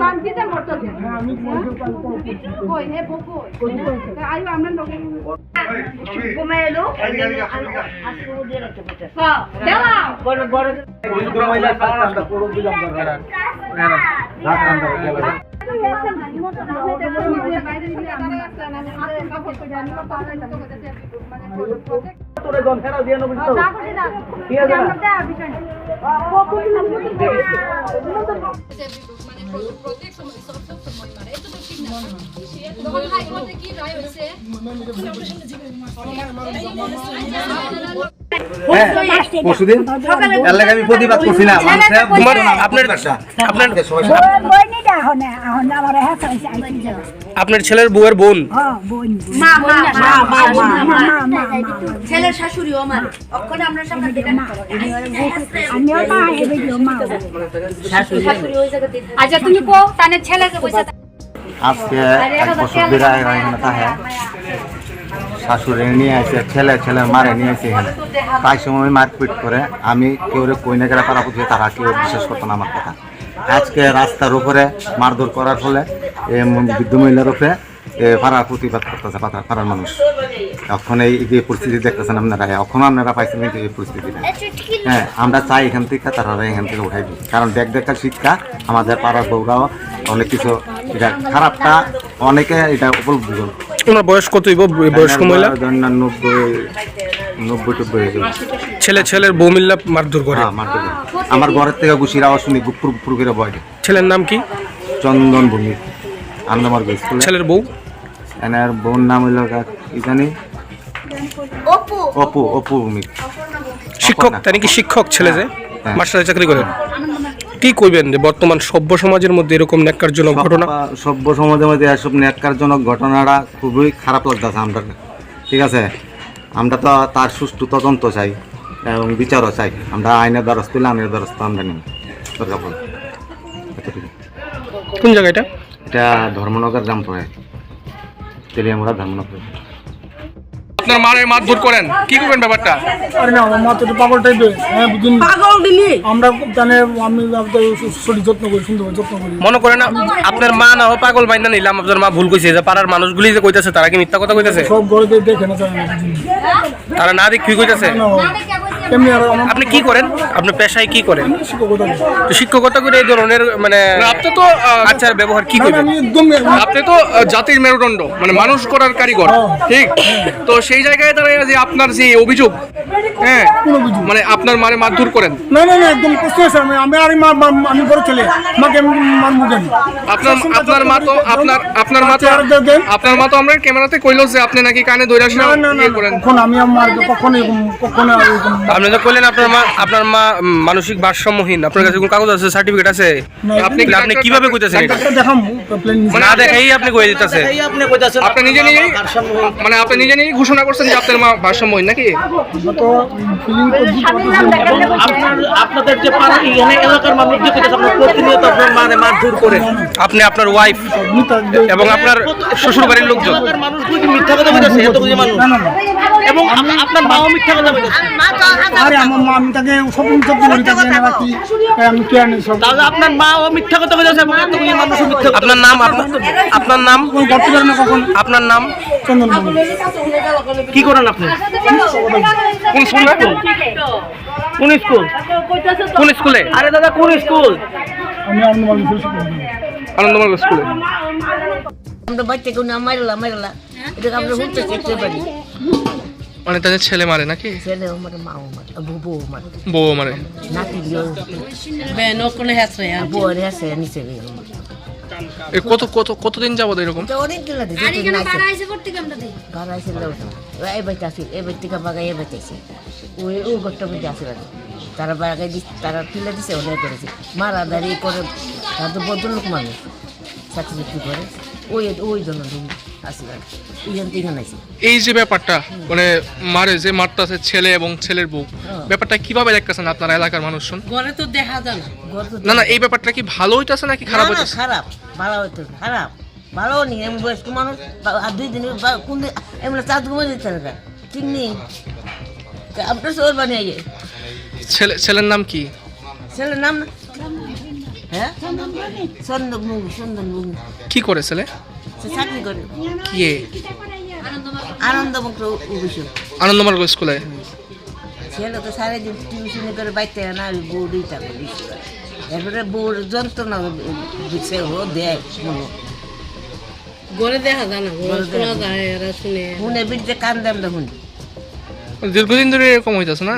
শান্তিতে মরতে দেন। হ্যাঁ আমি কই হে বকই আইও আমরা লোক ঘুমাইলো আসলে দিয়ে রাখতে বলতে হ্যাঁ দেওয়া বড় বড় দুটো মহিলা সাতটা পুরো দিলাম দরকার না না রাত আন্দার গেল তোরে জন ফেরাও দিয়ে নবি তো ঠিক আছে পরশুদিন এলাকায় আমি প্রতিবাদ করছি না আপনার ছেলের বউয়ের বোন ছেলের শাশুড়ি আমার অক্ষরে আমরা সামনে দেখে না আচ্ছা তুমি কো তানে ছেলেকে কইছা আজকে এক বছর ধরে এখানে থাকে শাশুড়ি নিয়ে আসে ছেলের মারে নিয়ে আসে এখানে তাই সময় মারপিট করে আমি কেউ কই না গেলে পাড়া পুঁথি তারা কেউ বিশ্বাস করতো না আমার কথা আজকে রাস্তার উপরে মারধর করার ফলে বৃদ্ধ মহিলার উপরে পাড়ার প্রতিবাদ করতেছে পাড়ার মানুষ এখন এই যে পরিস্থিতি দেখতেছেন আপনারা এখন আপনারা পাইছেন কিন্তু এই পরিস্থিতিটা হ্যাঁ আমরা চাই এখান থেকে তারা এখান থেকে উঠাই দিই কারণ দেখার শিক্ষা আমাদের পাড়ার বউরাও অনেক কিছু এটা খারাপটা অনেকে এটা উপলব্ধি করে। ওনার বয়স কত বয়স্ক মহিলা 90 হয়ে যাবে ছেলের বউ মিল্লা মারধর করে আমার ঘরের থেকে ঘুষির আওয়াজ শুনি গুপুর করে বয় ছেলের নাম কি চন্দন ভূমি আনন্দমার স্কুল ছেলের বউ এনার বউর নাম হইল কি জানি অপু ভূমি শিক্ষক তাই নাকি শিক্ষক ছেলে যে মাস্টারের চাকরি করেন কি কইবেন যে বর্তমান সভ্য সমাজের মধ্যে এরকম ন্যাক্কারজনক ঘটনা সভ্য সমাজের মধ্যে এসব ন্যাক্কারজনক ঘটনাটা খুবই খারাপ লাগতেছে আমরা ঠিক আছে আমরা তো তার সুষ্ঠু তদন্ত চাই এবং বিচারও চাই আমরা আইনের দ্বারস্থ হলে আইনের দ্বারস্থ আমরা নিই দরকার পড়ে কোন জায়গা এটা ধর্মনগর গ্রাম পড়ে তেলিয়ামুড়া ধর্মনগর আপনার মারে মারধর করেন কি করবেন ব্যাপারটা আরে না আমার মা তো পাগল টাইপের হ্যাঁ বুঝুন পাগল দিলি আমরা জানে আমি শরীর যত্ন করি সুন্দর যত্ন করি মনে করেন আপনার মা না হয় পাগল বাইনা নিলাম আপনার মা ভুল কইছে যে পাড়ার মানুষগুলি যে কইতাছে তারা কি মিথ্যা কথা কইতাছে সব ঘরে দেখে না জানে না তারা না দেখ কি কইতাছে এমনি আর আপনি কি করেন আপনি পেশায় কি করেন শিক্ষকতা তো শিক্ষকতা করে এই ধরনের মানে আপনি তো আচার ব্যবহার কি করবেন আমি একদম আপনি তো জাতির মেরুদণ্ড মানে মানুষ করার কারিগর ঠিক তো সেই জায়গায় দাঁড়িয়ে যে আপনার যে অভিযোগ হ্যাঁ মানে আপনার মারে মারধর করেন না না না একদম কষ্ট আছে আমি আর আমি বড় ছেলে মাকে মারবো কেন আপনার মা তো আপনার মা তো আমরা ক্যামেরাতে কইলো যে আপনি নাকি কানে ধরে আসেন করেন কখন আমি আমার কখনো আপনি তো কইলেন আপনার মা মানসিক ভারসাম্যহীন আপনার কাছে কোনো কাগজ আছে সার্টিফিকেট আছে আপনি কিভাবে কইতাছেন এটা দেখাম না দেখাই আপনি কই দিতেছেন আপনি নিজে মানে আপনি নিজে ঘোষণা করছেন যে আপনার মা ভারসাম্যহীন নাকি তো ফিলিং আপনাদের যে পাড়া এখানে এলাকার মানুষ যে কইতাছে আপনারা প্রতিনিয়ত আপনার মারে মারধর করেন আপনি আপনার ওয়াইফ এবং আপনার শ্বশুর বাড়ির লোকজন এলাকার মানুষগুলো কি মিথ্যা কথা কইতাছে এত কিছু মানুষ এবং আপনার মাও মিথ্যা কথা কইতাছে আরে আমার মা আমি তাকে সব করি তাকে না কি আমি কি আনি সব তাহলে আপনার মাও মিথ্যা কথা কইতাছে এবং এত কিছু মানুষ মিথ্যা কথা আপনার নাম আপনার নাম করতে পারে না কখন আপনার নাম চন্দন কি করেন আপনি কোন স্কুলে কোন স্কুলে আরে দাদা কোন স্কুল আমি আনন্দমার্গ স্কুলে আমরা বাচ্চা কেউ না মারলা এটা আমরা হুঁচতে চেষ্টা পারি মানে তাদের ছেলে মারে নাকি ছেলে আমার মাও মারে বউ মারে বউ মারে নাতি দিও বেন কোন হেসে বউ হেসে নিচে গিয়ে কতদিন যাবত এরকম অনেক দিন লাগে বাড়াইছে এই বাইতাছি এই বাইতিকা বাগাই এই বাইতাছি ওই গোটা মধ্যে আসে তারা বাগাই দিচ্ছে তারা তুলে দিছে অনেক করেছে মারা দাঁড়িয়ে করে তারা তো ভদ্রলোক মানুষ চাকরি বিক্রি করে ওই জন্য এই যে ব্যাপারটা মানে মারে যে মারতাছে ছেলে এবং ছেলের বউ ব্যাপারটা কিভাবে দেখতেছেন আপনারা এলাকার মানুষজন ঘরে তো দেখা যায় না না এই ব্যাপারটা কি ভালো হইতাছে নাকি খারাপ হইতাছে খারাপ ভালো হইতো খারাপ ভালো নেই এমন বয়স্ক মানুষ আর 2 দিন কোন এমন 4 ঘুমে দিতে না ঠিক নেই আপনার সর বানিয়ে ছেলের নাম কি ছেলের নাম হ্যাঁ চন্দনমুখী কি করে ছেলে? সে চাকরি করে কি আনন্দমুক্ত অভিষেক আনন্দমার্গ স্কুলে? ছেলে তো সারাদিন টিউশনি করে বাইতে না বউ দুইটা করে এরপরে বউর যন্ত্রণা দিচ্ছে ও দেয় গড়ে দেখা যায় না শোনা যায় এরা শুনে শুনে বিদ্যে কান্দে আমরা শুনি দীর্ঘদিন ধরে এরকম হইতেছে না?